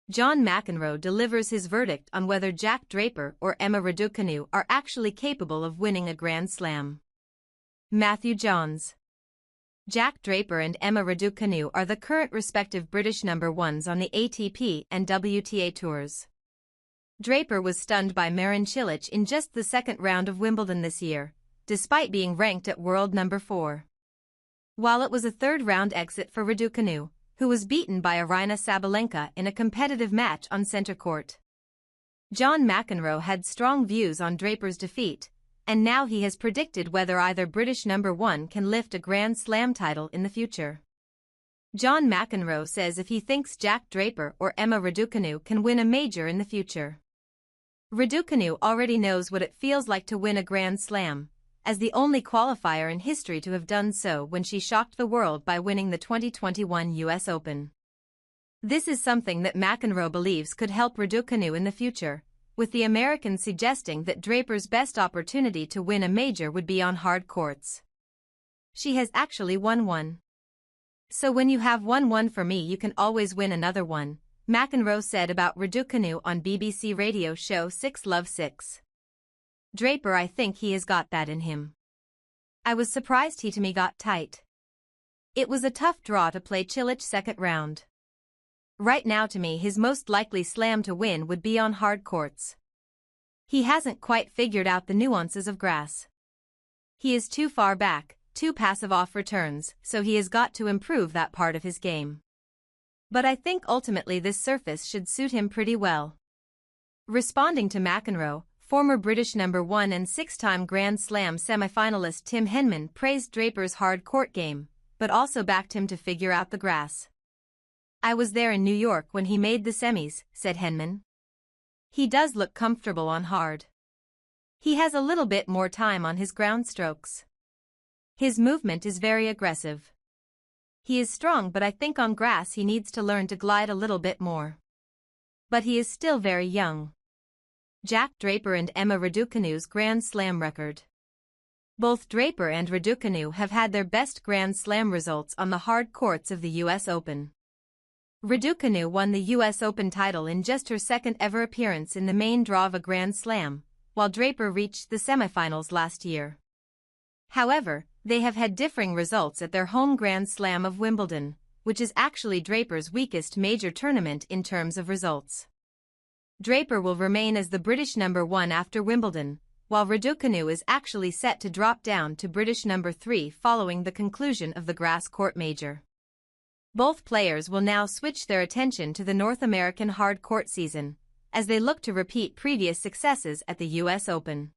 John McEnroe delivers his verdict on whether Jack Draper or Emma Raducanu are actually capable of winning a Grand Slam. Matthew Johns. Jack Draper and Emma Raducanu are the current respective British number ones on the ATP and WTA tours. Draper was stunned by Marin Cilic in just the second round of Wimbledon this year, despite being ranked at world number 4. While it was a third-round exit for Raducanu, who was beaten by Aryna Sabalenka in a competitive match on center court. John McEnroe had strong views on Draper's defeat, and now he has predicted whether either British number 1 can lift a Grand Slam title in the future. John McEnroe says if he thinks Jack Draper or Emma Raducanu can win a major in the future. Raducanu already knows what it feels like to win a Grand Slam, as the only qualifier in history to have done so when she shocked the world by winning the 2021 US Open. This is something that McEnroe believes could help Raducanu in the future, with the American suggesting that Draper's best opportunity to win a major would be on hard courts. She has actually won one. So when you have won one for me you can always win another one, McEnroe said about Raducanu on BBC radio show 6 Love 6. Draper, I think he has got that in him. I was surprised he to me got tight. It was a tough draw to play Cilic second round. Right now to me his most likely slam to win would be on hard courts. He hasn't quite figured out the nuances of grass. He is too far back, too passive off returns, so he has got to improve that part of his game. But I think ultimately this surface should suit him pretty well. Responding to McEnroe, former British number 1 and 6-time Grand Slam semifinalist Tim Henman praised Draper's hard court game, but also backed him to figure out the grass. I was there in New York when he made the semis, said Henman. He does look comfortable on hard. He has a little bit more time on his ground strokes. His movement is very aggressive. He is strong, but I think on grass he needs to learn to glide a little bit more. But he is still very young. Jack Draper and Emma Raducanu's Grand Slam record. Both Draper and Raducanu have had their best Grand Slam results on the hard courts of the US Open. Raducanu won the US Open title in just her second ever appearance in the main draw of a Grand Slam, while Draper reached the semifinals last year. However, they have had differing results at their home Grand Slam of Wimbledon, which is actually Draper's weakest major tournament in terms of results. Draper will remain as the British number 1 after Wimbledon, while Raducanu is actually set to drop down to British number 3 following the conclusion of the grass court major. Both players will now switch their attention to the North American hard court season, as they look to repeat previous successes at the US Open.